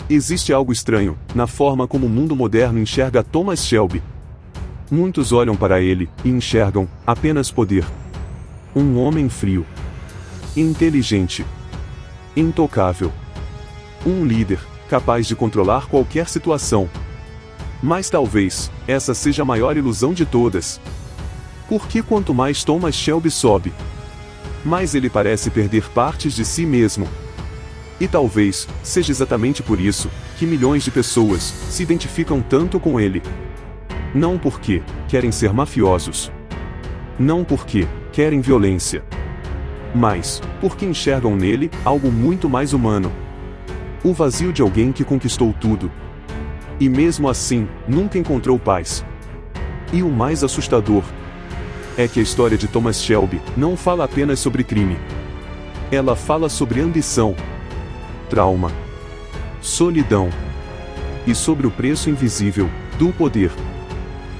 Existe algo estranho na forma como o mundo moderno enxerga Thomas Shelby. Muitos olham para ele e enxergam apenas poder. Um homem frio, inteligente, intocável. Um líder capaz de controlar qualquer situação. Mas talvez essa seja a maior ilusão de todas. Porque quanto mais Thomas Shelby sobe, mais ele parece perder partes de si mesmo. E talvez seja exatamente por isso que milhões de pessoas se identificam tanto com ele. Não porque querem ser mafiosos. Não porque querem violência. Mas porque enxergam nele algo muito mais humano. O vazio de alguém que conquistou tudo. E mesmo assim, nunca encontrou paz. E o mais assustador é que a história de Thomas Shelby não fala apenas sobre crime. Ela fala sobre ambição, trauma, solidão e sobre o preço invisível do poder.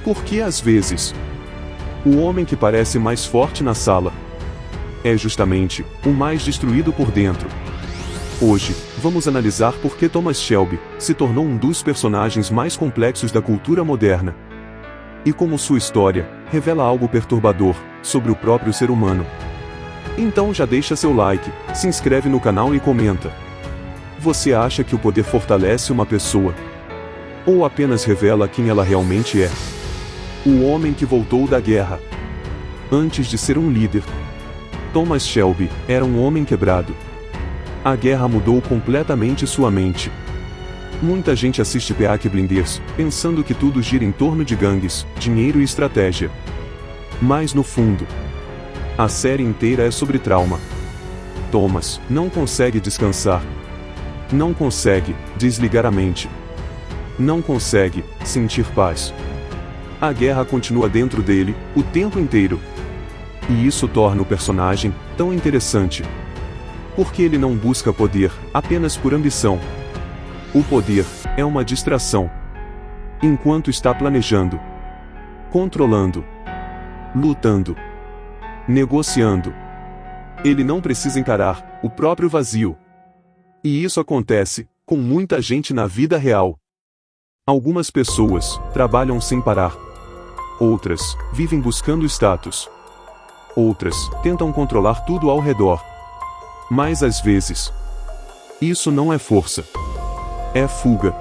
Porque às vezes, o homem que parece mais forte na sala é justamente o mais destruído por dentro. Hoje, vamos analisar por que Thomas Shelby se tornou um dos personagens mais complexos da cultura moderna. E como sua história revela algo perturbador sobre o próprio ser humano. Então já deixa seu like, se inscreve no canal e comenta. Você acha que o poder fortalece uma pessoa? Ou apenas revela quem ela realmente é? O homem que voltou da guerra. Antes de ser um líder, Thomas Shelby era um homem quebrado. A guerra mudou completamente sua mente. Muita gente assiste Peaky Blinders, pensando que tudo gira em torno de gangues, dinheiro e estratégia. Mas no fundo, a série inteira é sobre trauma. Thomas não consegue descansar. Não consegue desligar a mente. Não consegue sentir paz. A guerra continua dentro dele, o tempo inteiro. E isso torna o personagem tão interessante. Porque ele não busca poder apenas por ambição. O poder é uma distração. Enquanto está planejando, controlando, lutando, negociando, ele não precisa encarar o próprio vazio. E isso acontece com muita gente na vida real. Algumas pessoas trabalham sem parar. Outras vivem buscando status. Outras tentam controlar tudo ao redor. Mas às vezes, isso não é força. É fuga.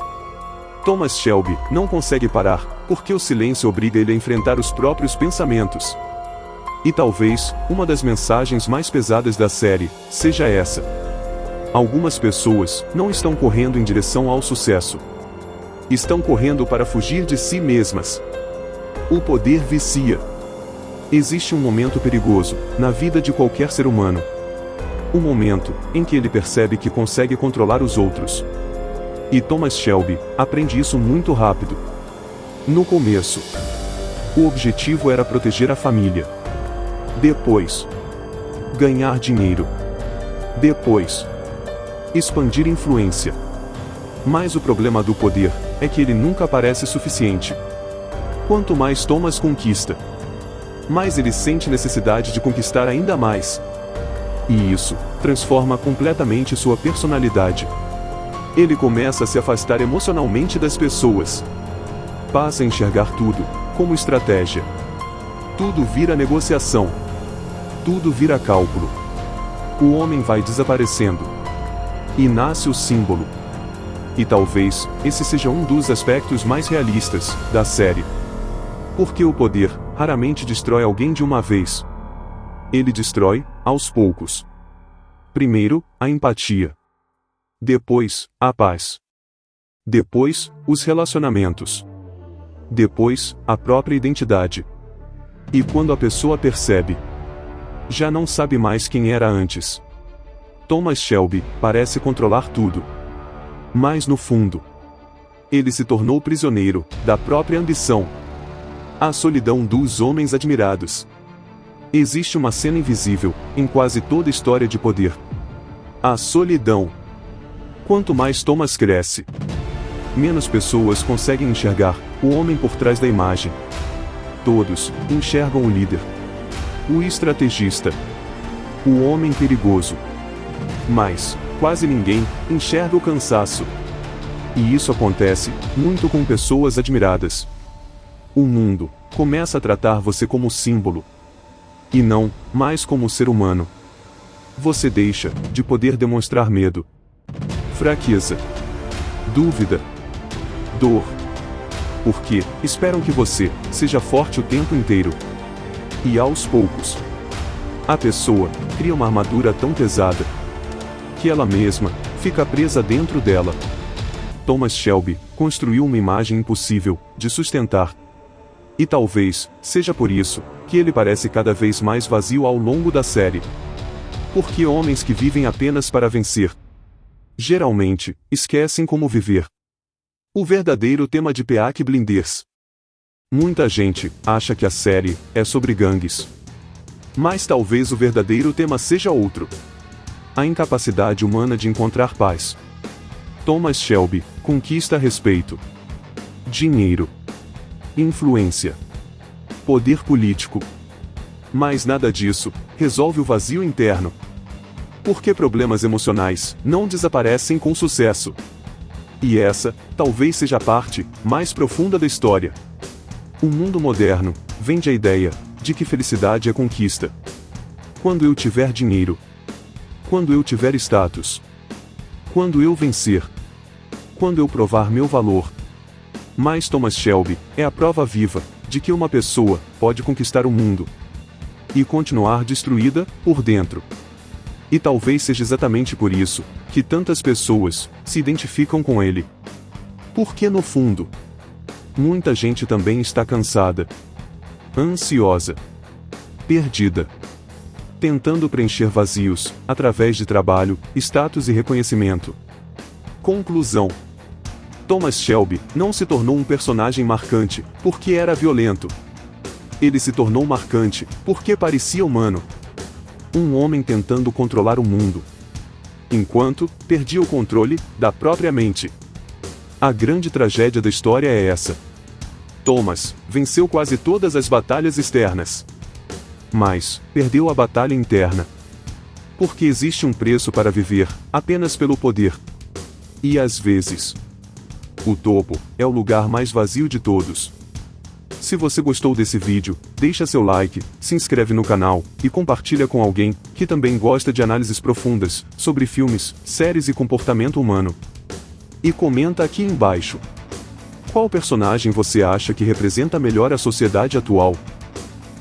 Thomas Shelby não consegue parar, porque o silêncio obriga ele a enfrentar os próprios pensamentos. E talvez, uma das mensagens mais pesadas da série, seja essa. Algumas pessoas não estão correndo em direção ao sucesso. Estão correndo para fugir de si mesmas. O poder vicia. Existe um momento perigoso, na vida de qualquer ser humano. Um momento em que ele percebe que consegue controlar os outros. E Thomas Shelby aprende isso muito rápido. No começo, o objetivo era proteger a família. Depois, ganhar dinheiro. Depois, expandir influência. Mas o problema do poder é que ele nunca parece suficiente. Quanto mais Thomas conquista, mais ele sente necessidade de conquistar ainda mais. E isso transforma completamente sua personalidade. Ele começa a se afastar emocionalmente das pessoas. Passa a enxergar tudo como estratégia. Tudo vira negociação. Tudo vira cálculo. O homem vai desaparecendo. E nasce o símbolo. E talvez esse seja um dos aspectos mais realistas da série. Porque o poder raramente destrói alguém de uma vez. Ele destrói aos poucos. Primeiro, a empatia. Depois, a paz. Depois, os relacionamentos. Depois, a própria identidade. E quando a pessoa percebe, já não sabe mais quem era antes. Thomas Shelby parece controlar tudo. Mas no fundo, ele se tornou prisioneiro da própria ambição. A solidão dos homens admirados. Existe uma cena invisível em quase toda história de poder. A solidão. Quanto mais Thomas cresce, menos pessoas conseguem enxergar o homem por trás da imagem. Todos enxergam o líder, o estrategista, o homem perigoso. Mas quase ninguém enxerga o cansaço, E isso acontece muito com pessoas admiradas. O mundo começa a tratar você como símbolo, e não mais como ser humano. Você deixa de poder demonstrar medo, fraqueza, dúvida, dor, porque esperam que você seja forte o tempo inteiro. E aos poucos, a pessoa cria uma armadura tão pesada que ela mesma fica presa dentro dela. Thomas Shelby construiu uma imagem impossível de sustentar. E talvez seja por isso que ele parece cada vez mais vazio ao longo da série. Porque homens que vivem apenas para vencer geralmente esquecem como viver. O verdadeiro tema de Peaky Blinders. Muita gente acha que a série é sobre gangues. Mas talvez o verdadeiro tema seja outro: a incapacidade humana de encontrar paz. Thomas Shelby conquista respeito, dinheiro, influência, poder político. Mas nada disso resolve o vazio interno. Porque problemas emocionais não desaparecem com sucesso. E essa talvez seja a parte mais profunda da história. O mundo moderno vende a ideia de que felicidade é conquista. Quando eu tiver dinheiro, quando eu tiver status, quando eu vencer, quando eu provar meu valor. Mas Thomas Shelby é a prova viva de que uma pessoa pode conquistar o mundo e continuar destruída por dentro. E talvez seja exatamente por isso que tantas pessoas se identificam com ele. Porque no fundo, muita gente também está cansada, ansiosa, perdida, tentando preencher vazios através de trabalho, status e reconhecimento. Conclusão: Thomas Shelby não se tornou um personagem marcante porque era violento. Ele se tornou marcante porque parecia humano. Um homem tentando controlar o mundo, enquanto perdia o controle da própria mente. A grande tragédia da história é essa. Thomas venceu quase todas as batalhas externas, mas perdeu a batalha interna. Porque existe um preço para viver apenas pelo poder. E às vezes, o topo é o lugar mais vazio de todos. Se você gostou desse vídeo, deixa seu like, se inscreve no canal, e compartilha com alguém que também gosta de análises profundas sobre filmes, séries e comportamento humano. E comenta aqui embaixo: qual personagem você acha que representa melhor a sociedade atual?